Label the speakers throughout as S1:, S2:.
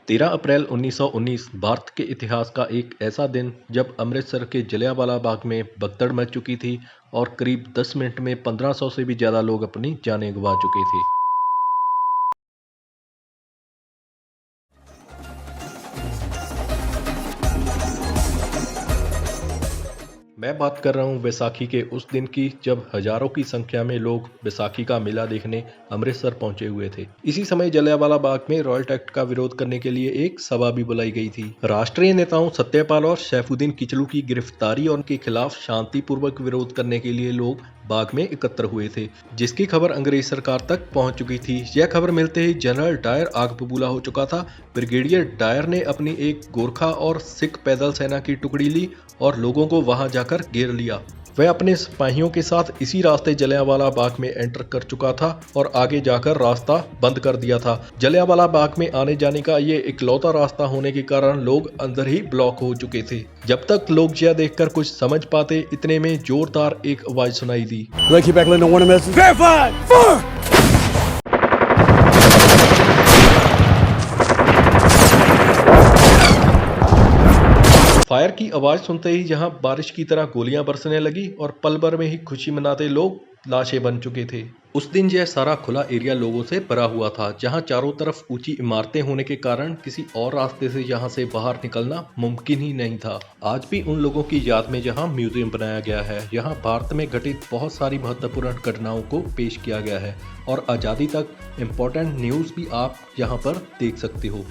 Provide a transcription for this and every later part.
S1: 13 अप्रैल 1919 भारत के इतिहास का एक ऐसा दिन जब अमृतसर के जलियांवाला बाग में भगदड़ मच चुकी थी और करीब 10 मिनट में 1500 से भी ज़्यादा लोग अपनी जानें गंवा चुके थे। मैं बात कर रहा हूँ बैसाखी के उस दिन की जब हजारों की संख्या में लोग बैसाखी का मेला देखने अमृतसर पहुंचे हुए थे। इसी समय जलियांवाला बाग में रॉयल एक्ट का विरोध करने के लिए एक सभा भी बुलाई गई थी। राष्ट्रीय नेताओं सत्यपाल और सैफुद्दीन किचलू की गिरफ्तारी और उनके खिलाफ शांतिपूर्वक विरोध करने के लिए लोग बाग में एकत्र हुए थे, जिसकी खबर अंग्रेज सरकार तक पहुंच चुकी थी। यह खबर मिलते ही जनरल डायर आग बबूला हो चुका था। ब्रिगेडियर डायर ने अपनी एक गोरखा और सिख पैदल सेना की टुकड़ी ली और लोगों को वहां जाकर घेर लिया। वह अपने सिपाहियों के साथ इसी रास्ते जलियांवाला बाग में एंटर कर चुका था और आगे जाकर रास्ता बंद कर दिया था। जलियांवाला बाग में आने जाने का ये इकलौता रास्ता होने के कारण लोग अंदर ही ब्लॉक हो चुके थे। जब तक लोग यह देखकर कुछ समझ पाते, इतने में जोरदार एक आवाज सुनाई दी। फायर की आवाज सुनते ही जहां बारिश की तरह गोलियां बरसने लगी और पल भर में ही खुशी मनाते लोग लाशें बन चुके थे। उस दिन यह सारा खुला एरिया लोगों से भरा हुआ था, जहां चारों तरफ ऊंची इमारतें होने के कारण किसी और रास्ते से यहां से बाहर निकलना मुमकिन ही नहीं था। आज भी उन लोगों की याद में जहां म्यूजियम बनाया गया है, यहां भारत में घटित बहुत सारी महत्वपूर्ण घटनाओं को पेश किया गया है और आज़ादी तक इम्पोर्टेंट न्यूज़ भी आप यहाँ पर देख सकते हो।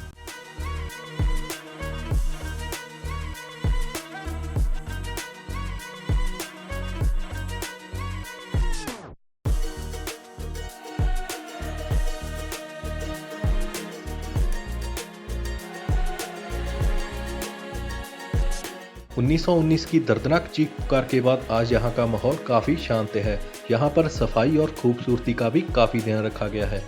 S1: उन्नीस सौ उन्नीस की दर्दनाक चीख पुकार के बाद आज यहाँ का माहौल काफ़ी शांत है। यहाँ पर सफाई और खूबसूरती का भी काफ़ी ध्यान रखा गया है।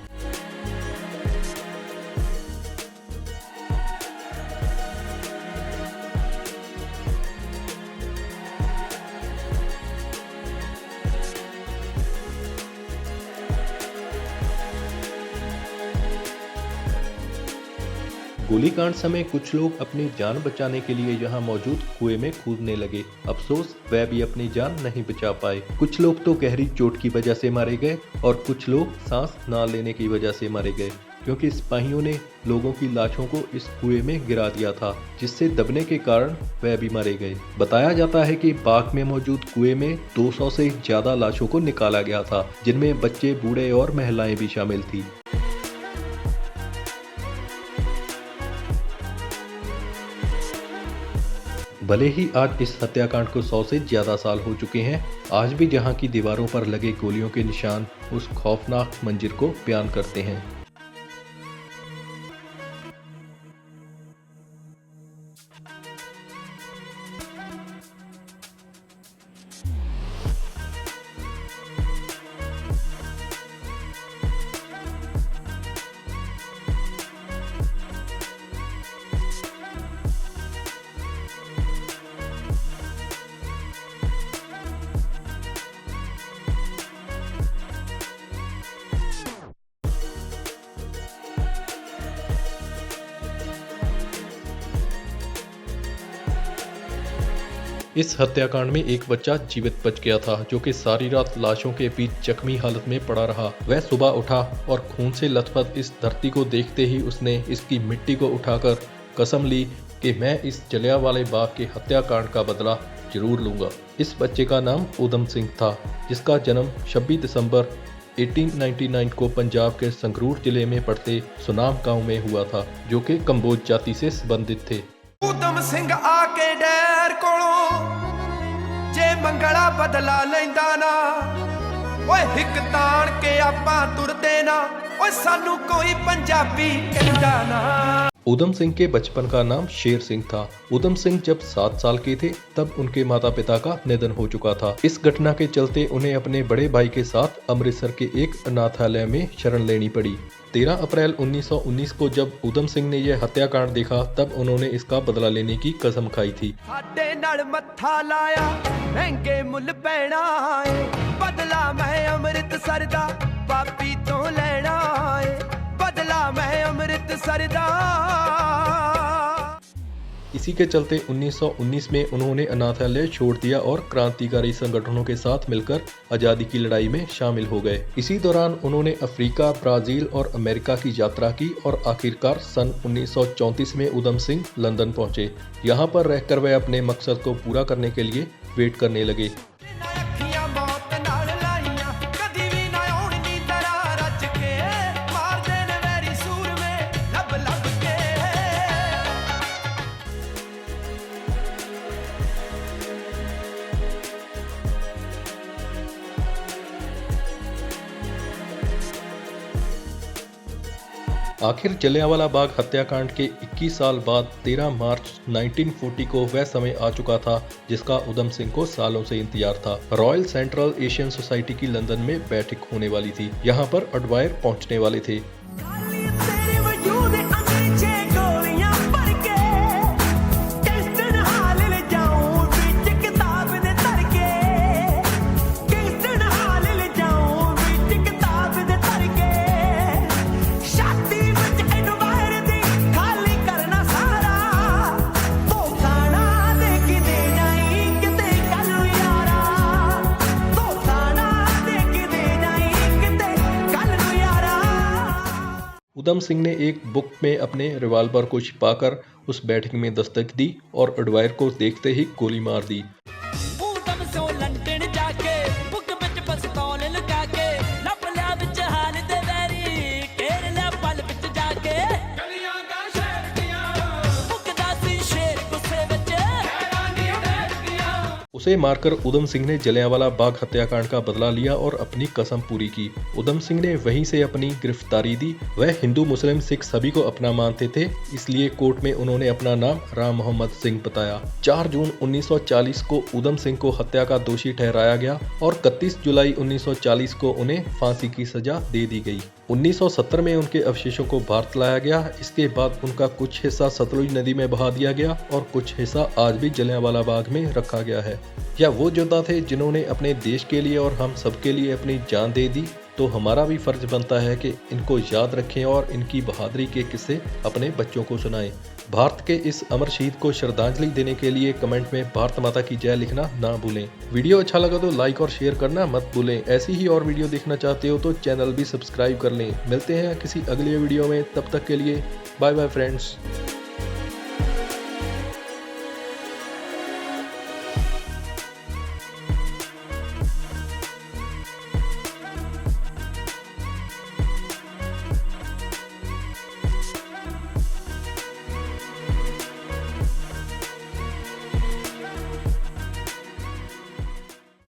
S1: गोलीकांड समय कुछ लोग अपनी जान बचाने के लिए यहाँ मौजूद कुएं में कूदने लगे। अफसोस वह भी अपनी जान नहीं बचा पाए। कुछ लोग तो गहरी चोट की वजह से मारे गए और कुछ लोग सांस ना लेने की वजह से मारे गए, क्योंकि सिपाहियों ने लोगों की लाशों को इस कुएं में गिरा दिया था, जिससे दबने के कारण वह भी मारे गए। बताया जाता है कि बाग में मौजूद कुएं में 200 से ज्यादा लाशों को निकाला गया था, जिनमें बच्चे, बूढ़े और महिलाएं भी शामिल थी। भले ही आज इस हत्याकांड को 100 से ज्यादा साल हो चुके हैं, आज भी जहां की दीवारों पर लगे गोलियों के निशान उस खौफनाक मंजर को बयान करते हैं। इस हत्याकांड में एक बच्चा जीवित बच गया था, जो कि सारी रात लाशों के बीच जख्मी हालत में पड़ा रहा। वह सुबह उठा और खून से लथपथ इस धरती को देखते ही उसने इसकी मिट्टी को उठाकर कसम ली कि मैं इस जलियांवाले बाग के हत्याकांड का बदला जरूर लूंगा। इस बच्चे का नाम ऊधम सिंह था, जिसका जन्म 26 दिसंबर 1899 को पंजाब के संगरूर जिले में पड़ते सुनाम गांव में हुआ था, जो कि कंबोज जाति से संबंधित थे।
S2: ऊधम सिंह आके डैर कोलों जे मंगला बदला लैंदा ना, ओए हिक ताण के आपां तुरदे ना, ओए सानू कोई पंजाबी कहंदा ना।
S1: ऊधम सिंह के बचपन का नाम शेर सिंह था। ऊधम सिंह जब 7 साल के थे तब उनके माता पिता का निधन हो चुका था। इस घटना के चलते उन्हें अपने बड़े भाई के साथ अमृतसर के एक अनाथालय में शरण लेनी पड़ी। 13 अप्रैल 1919 को जब ऊधम सिंह ने यह हत्याकांड देखा, तब उन्होंने इसका बदला लेने की कसम खाई थी।
S2: साडे नाल मत्था लाया महंगे मुल पैना है, बदला मैं अमृतसर दा पापी तो लेना है, बदला मैं अमृतसर दा
S1: इसी के चलते 1919 में उन्होंने अनाथालय छोड़ दिया और क्रांतिकारी संगठनों के साथ मिलकर आज़ादी की लड़ाई में शामिल हो गए। इसी दौरान उन्होंने अफ्रीका, ब्राजील और अमेरिका की यात्रा की और आखिरकार सन 1934 में उधम सिंह लंदन पहुंचे। यहाँ पर रहकर वह अपने मकसद को पूरा करने के लिए वेट करने लगे। आखिर जलियांवाला बाग हत्याकांड के 21 साल बाद 13 मार्च 1940 को वह समय आ चुका था जिसका उधम सिंह को सालों से इंतजार था। रॉयल सेंट्रल एशियन सोसाइटी की लंदन में बैठक होने वाली थी। यहाँ पर अडवायर पहुँचने वाले थे। उधम सिंह ने एक बुक में अपने रिवाल्वर को छिपाकर उस बैठक में दस्तक दी और अडवायर को देखते ही गोली मार दी। उसे मारकर उधम सिंह ने जलियांवाला बाग हत्याकांड का बदला लिया और अपनी कसम पूरी की। उधम सिंह ने वहीं से अपनी गिरफ्तारी दी। वह हिंदू, मुस्लिम, सिख सभी को अपना मानते थे, इसलिए कोर्ट में उन्होंने अपना नाम राम मोहम्मद सिंह बताया। 4 जून 1940 को उधम सिंह को हत्या का दोषी ठहराया गया और 31 जुलाई 1940 को उन्हें फांसी की सजा दे दी गई। 1970 में उनके अवशेषों को भारत लाया गया। इसके बाद उनका कुछ हिस्सा सतलुज नदी में बहा दिया गया और कुछ हिस्सा आज भी जलियांवाला बाग में रखा गया है। या वो योद्धा थे जिन्होंने अपने देश के लिए और हम सबके लिए अपनी जान दे दी, तो हमारा भी फर्ज बनता है कि इनको याद रखें और इनकी बहादुरी के किस्से अपने बच्चों को सुनाएं। भारत के इस अमर शहीद को श्रद्धांजलि देने के लिए कमेंट में भारत माता की जय लिखना ना भूलें। वीडियो अच्छा लगा तो लाइक और शेयर करना मत भूलें। ऐसी ही और वीडियो देखना चाहते हो तो चैनल भी सब्सक्राइब कर लें। मिलते हैं किसी अगले वीडियो में, तब तक के लिए बाय बाय फ्रेंड्स।